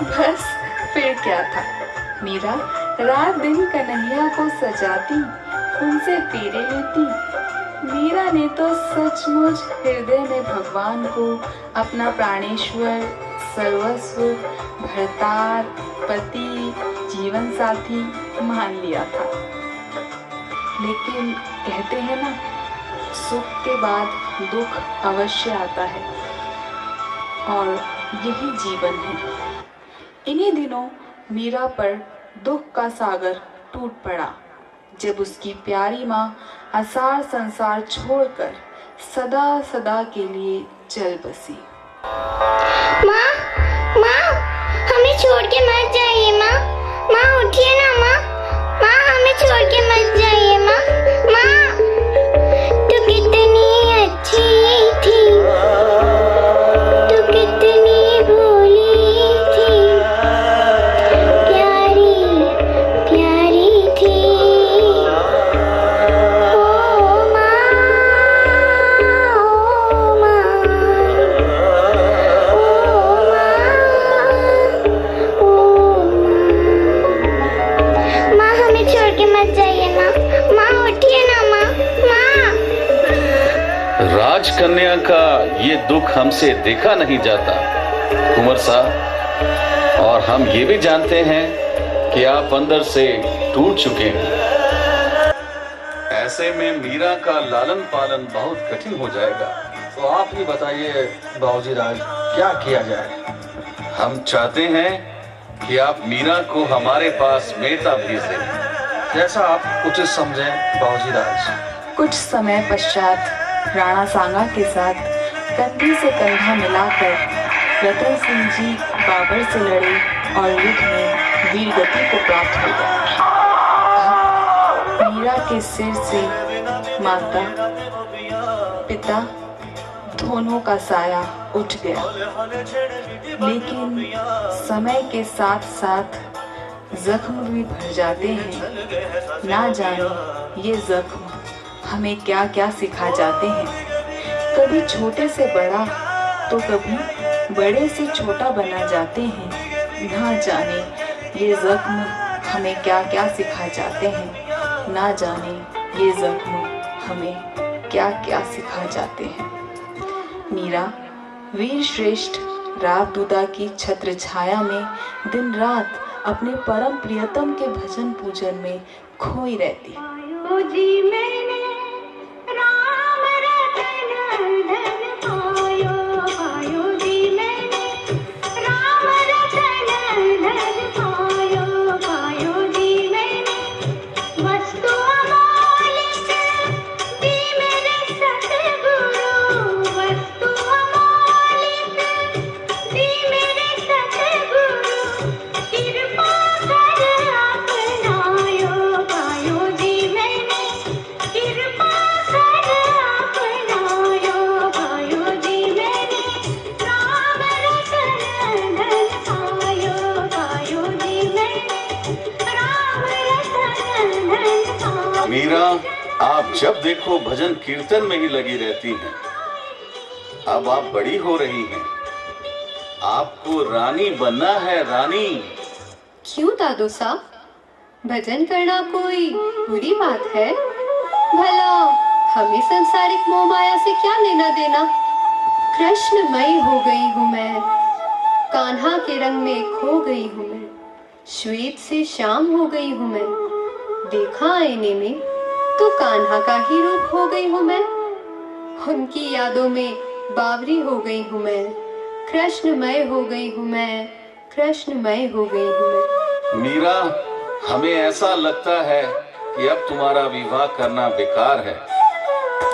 बस फिर क्या था, मीरा रात दिन कन्हैया को सजाती, उनसे फेरे लेती। मीरा ने तो सचमुच हृदय में भगवान को अपना प्राणेश्वर, सर्वस्व, भरतार, पति, जीवन साथी मान लिया था। लेकिन कहते हैं ना, सुख के बाद दुख अवश्य आता है, और यही जीवन है। इन्हीं दिनों मीरा पर दुख का सागर टूट पड़ा, जब उसकी प्यारी माँ असार संसार छोड़कर सदा सदा के लिए चल बसी। माँ, माँ, हमें छोड़ के मत जाइए माँ। माँ उठिए ना माँ। माँ हमें छोड़ के मत जाइए माँ। माँ, तू कितनी अच्छी थी, तू कितनी भोली थी, प्यारी प्यारी थी। ओ माँ, ओ माँ, माँ हमें छोड़ के मत जाइए माँ। माँ उठिए ना माँ। माँ, राजकन्या का ये दुख हमसे देखा नहीं जाता कुंवर साहब, और हम ये भी जानते हैं कि आप अंदर से टूट चुके हैं। ऐसे में मीरा का लालन पालन बहुत कठिन हो जाएगा। तो आप ही बताइए बाबूजी राज, क्या किया जाए? हम चाहते हैं कि आप मीरा को हमारे पास मेहता भेज दें। जैसा आप उचित समझें बाबूजी राज। कुछ समय पश्चात राणा सांगा के साथ कंधे से कंधा मिलाकर रतन सिंह जी बाबर से लड़े और युद्ध में वीर गति को प्राप्त हो गए। अब मीरा के सिर से माता पिता दोनों का साया उठ गया, लेकिन समय के साथ साथ जख्म भी भर जाते हैं। ना जाने ये जख्म हमें क्या क्या सिखा जाते हैं, कभी छोटे से बड़ा तो कभी बड़े से छोटा बना जाते हैं। ना जाने ये जख्म हमें क्या क्या सिखा जाते हैं, ना जाने ये जख्म हमें क्या क्या सिखा जाते हैं। मीरा वीर श्रेष्ठ रावदूता की छत्र छाया में दिन रात अपने परम प्रियतम के भजन पूजन में खोई रहती। जी मैंने राम रतन धन पायो, पायो जी मैंने राम रतन धन पायो, पायो जी मैंने वस्तु अमोलिक दी मेरे सतगुरु, वस्तु अमोलिक दी मेरे सतगुरु, कृपा कर अपनायो, पायो जी मैंने कृपा कर अपनायो, पायो जी मैंने राम रतन धन पायो, पायो जी मैंने राम रतन धन पायो। मीरा, आप जब देखो भजन कीर्तन में ही लगी रहती हैं। अब आप बड़ी हो रही हैं, आपको रानी बनना है, रानी। क्यों दादू साहब, भजन करना कोई बुरी बात है? भला हमें संसारिक मोह माया से क्या लेना देना? कृष्णमयी हो गई हूँ मैं, कान्हा के रंग में खो गई हूँ मैं, श्वेत से श्याम हो गई हूँ मैं, देखा आईने में तो कान्हा का ही रूप हो गई हूँ मैं, उनकी यादों में बावरी हो गई हूँ मैं, कृष्णमय हो गई हूँ मैं, कृष्णमय हो गई हूँ मैं। मीरा, हमें ऐसा लगता है कि अब तुम्हारा विवाह करना बेकार है।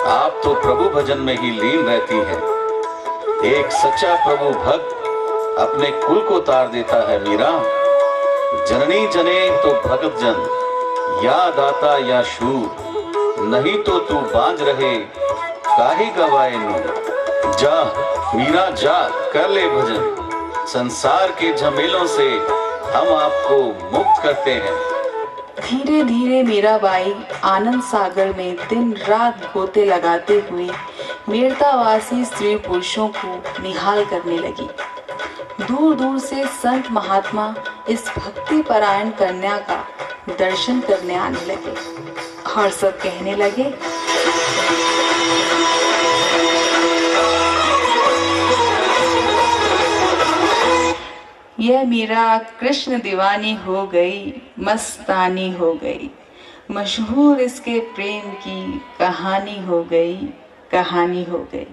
आप तो प्रभु भजन में ही लीन रहती हैं। एक सच्चा प्रभु भक्त अपने कुल को तार देता है मीरा। जननी जने तो भगत जन, या दाता या शूर, नहीं तो तू बांझ रहे काहे गवाए नूर। जा मीरा जा, कर ले भजन, संसार के झमेलों से हम आपको मुक्त करते हैं। धीरे धीरे मीराबाई आनंद सागर में दिन रात गोते लगाते हुए मेड़तावासी स्त्री पुरुषों को निहाल करने लगी। दूर दूर से संत महात्मा इस भक्ति परायण कन्या का दर्शन करने आने लगे और सब कहने लगे, यह मीरा कृष्ण दीवानी हो गई, मस्तानी हो गई, मशहूर इसके प्रेम की कहानी हो गई, कहानी हो गई।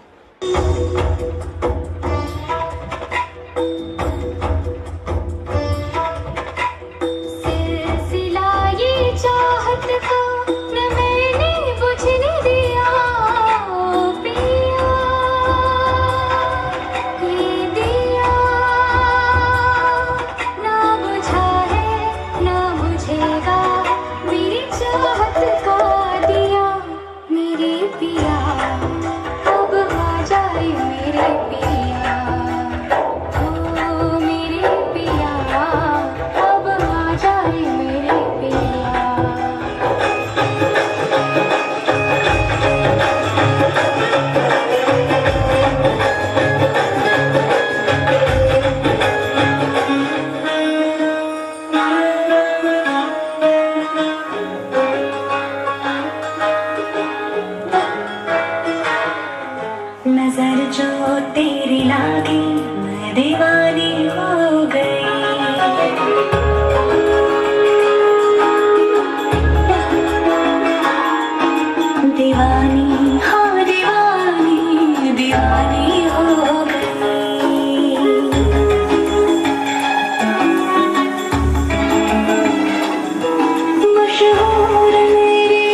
नजर जो तेरी लागी मैं दीवानी हो गई। दीवानी हाँ दीवानी दीवानी हो गई। मशहूर मेरे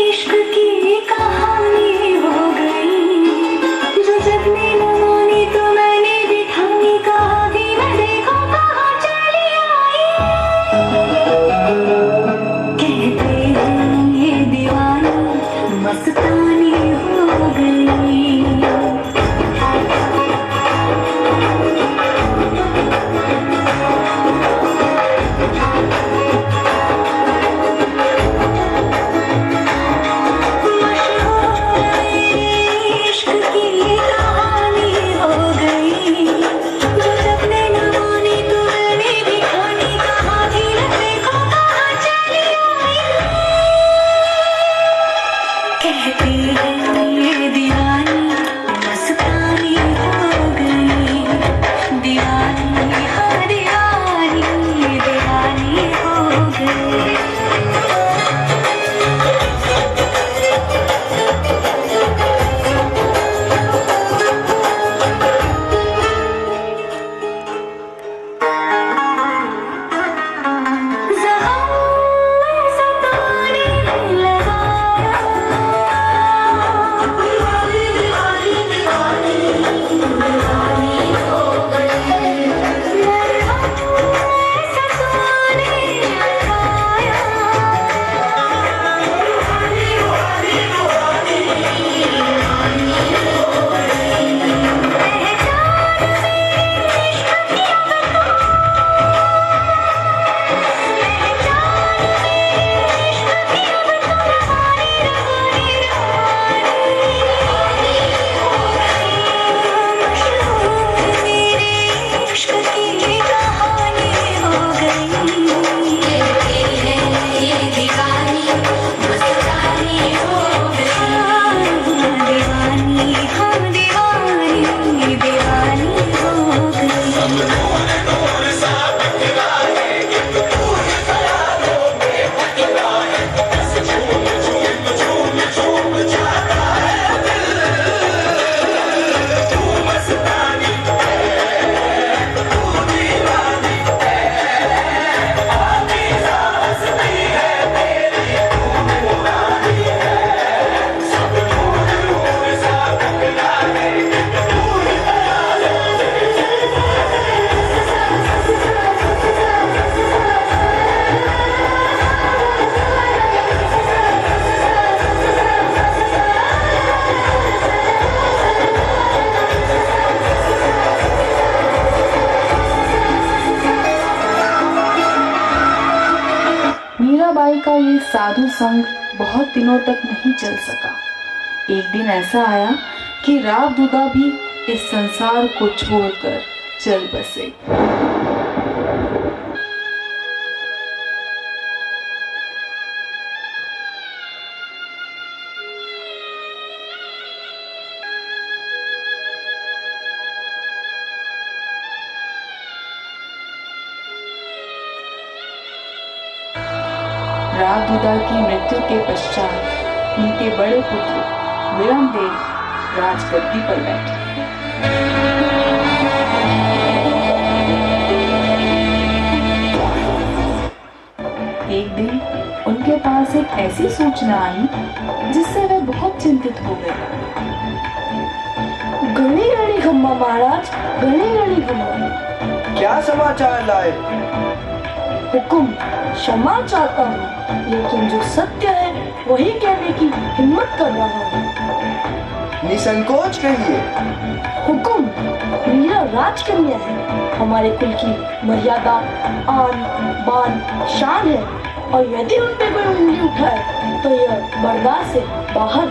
इश्क की कहानी हो गई। जो जब ने न मानी तो मैंने भी ठानी, कहा कि मैं देखो कहाँ चली आई। कहते हैं ये दीवानी मस्तानी हो गई। कहते हैं ये दीवानी मस्तानी हो गई। दीवानी हाँ दीवानी दीवानी हो गई। मीराबाई का ये साधु संग बहुत दिनों तक नहीं चल सका। एक दिन ऐसा आया कि राव दूधा भी इस संसार को छोड़कर चल बसे। रागदुदा की मृत्यु के पश्चात उनके बड़े पुत्र विरमदेव राजगद्दी पर बैठे। एक दिन उनके पास एक ऐसी सूचना आई जिससे वे बहुत चिंतित हो गए। गणी गणी खम्मा महाराज, गणी गणी खम्मा। क्या समाचार लाए? हुकुम, क्षमा चाहता हूँ, लेकिन जो सत्य है वही कहने की हिम्मत कर रहा हूँ। निसंकोच कहिए। हुकुम, मीरा राजकन्या है, हमारे कुल की मर्यादा, आन बान शान है, और यदि उन पे कोई उंगली उठाए तो यह बर्दाश्त से बाहर।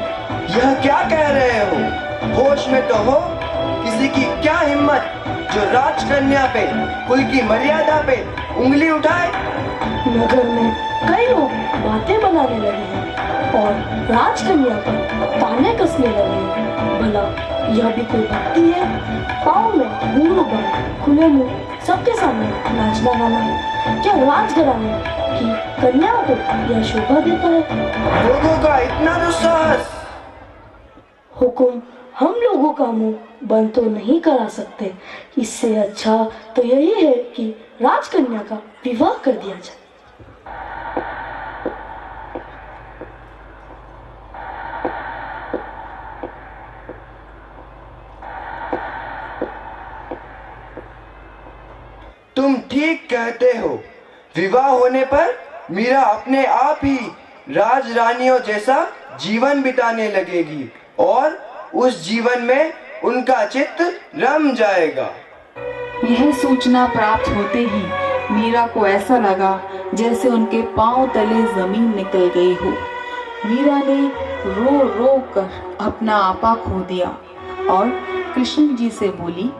यह क्या कह रहे हो? होश में तो हो? किसी की क्या हिम्मत जो राजकन्या पे, कुल की मर्यादा पे उंगली उठाए? नगर में कई लोग बातें बनाने लगे हैं और राजकन्या पर ताने कसने लगे हैं। भला यह भी कोई भक्ति है? पाँव में घूंघरू बांध, खुले मुंह सबके सामने नाचना गाना, क्या राजघराने की कन्याओं को यह शोभा देता है? लोगों का इतना दुस्साहस! हुकुम, हम लोगों का मुंह बंद तो नहीं करा सकते। इससे अच्छा तो यही है कि राजकन्या का विवाह कर दिया जाए। तुम ठीक कहते हो। विवाह होने पर मीरा अपने आप ही राजरानियों जैसा जीवन बिताने लगेगी और उस जीवन में उनका चित्त रम जाएगा। यह सूचना प्राप्त होते ही मीरा को ऐसा लगा जैसे उनके पांव तले जमीन निकल गई हो। मीरा ने रो रो कर अपना आपा खो दिया और कृष्ण जी से बोली,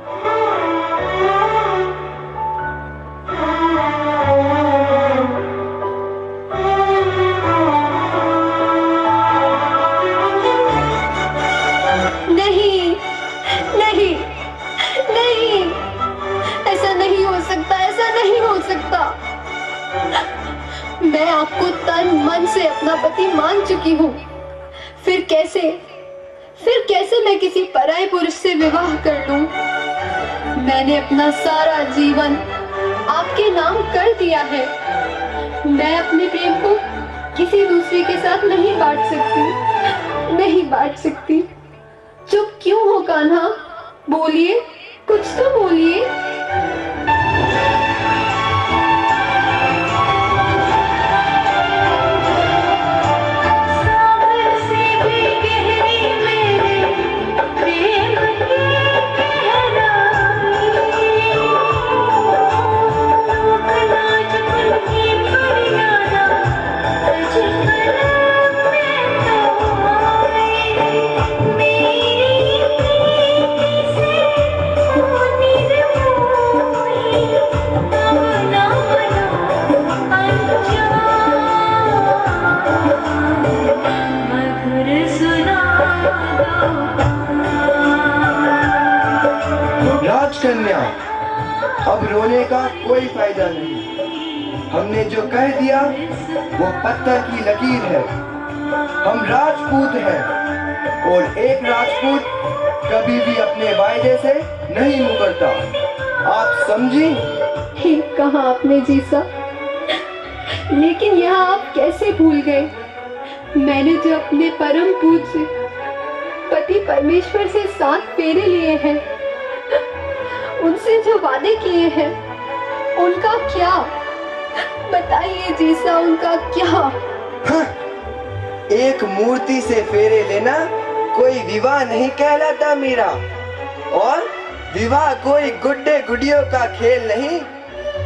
नहीं नहीं नहीं, ऐसा नहीं हो सकता, ऐसा नहीं हो सकता। मैं आपको तन मन से अपना पति मान चुकी हूँ। फिर कैसे मैं किसी पराये पुरुष से विवाह कर लूं? मैंने अपना सारा जीवन आपके नाम कर दिया है। मैं अपने प्रेम को किसी दूसरे के साथ नहीं बांट सकती, नहीं बांट सकती। चुप क्यों हो कान्हा? बोलिए, कुछ तो बोलिए। राजकन्या, अब रोने का कोई फायदा नहीं। हमने जो कह दिया वो पत्थर की लकीर है। हम राजपूत हैं और एक राजपूत कभी भी अपने वायदे से नहीं मुकरता। आप समझी? ठीक कहा आपने जीसा, लेकिन यहाँ आप कैसे भूल गए मैंने जो अपने परम पूज्य पति परमेश्वर से 7 फेरे लिए हैं, उनसे जो वादे किए हैं, उनका क्या? बताइए जीसा, उनका क्या? हाँ, एक मूर्ति से फेरे लेना कोई विवाह नहीं कहलाता मीरा। और विवाह कोई गुड्डे गुडियों का खेल नहीं।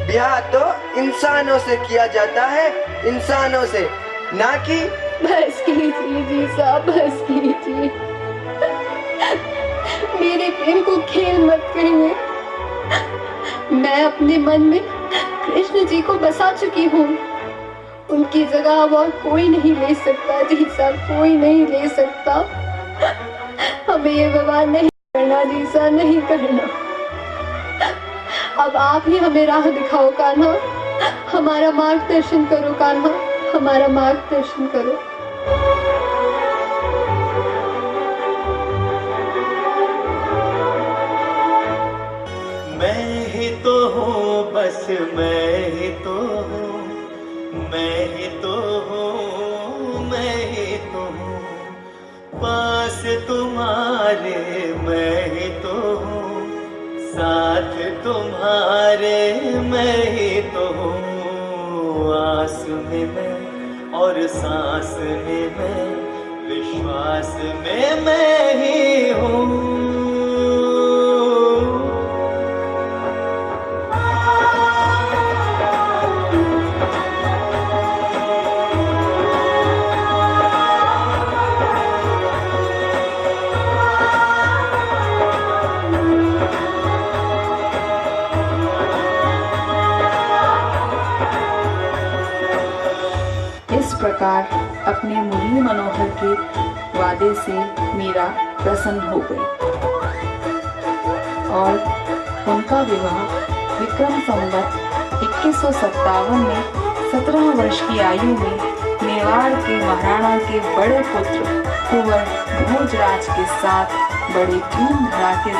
ब्याह तो इंसानों से किया जाता है, इंसानों से, ना कि। बस कीजिए जीसा, बस कीजिए। मेरे प्रेम को खेल मत कहिए। मैं अपने मन में कृष्ण जी को बसा चुकी हूँ। उनकी जगह अब और कोई नहीं ले सकता जी साहब, कोई नहीं ले सकता। हमें ये विवाह नहीं करना जी साहब, नहीं करना। अब आप ही हमें राह दिखाओ कान्हा, हमारा मार्गदर्शन करो कान्हा, हमारा मार्गदर्शन करो। मैं ही तो हूँ, बस मैं ही तो हूँ, मैं ही तो हूँ, मैं ही तो हूँ, पास तुम्हारे मैं ही तो हूँ, साथ तुम्हारे मैं ही तो हूँ, आस में मैं और सांस में मैं, विश्वास में मैं ही हूँ। इस प्रकार अपने मुरली मनोहर के वादे से मीरा प्रसन्न हो गई और उनका विवाह विक्रम संवत 2157 में 17 वर्ष की आयु में मेवाड़ के महाराणा के बड़े पुत्र कुंवर भोजराज के साथ बड़े धूम धड़ाके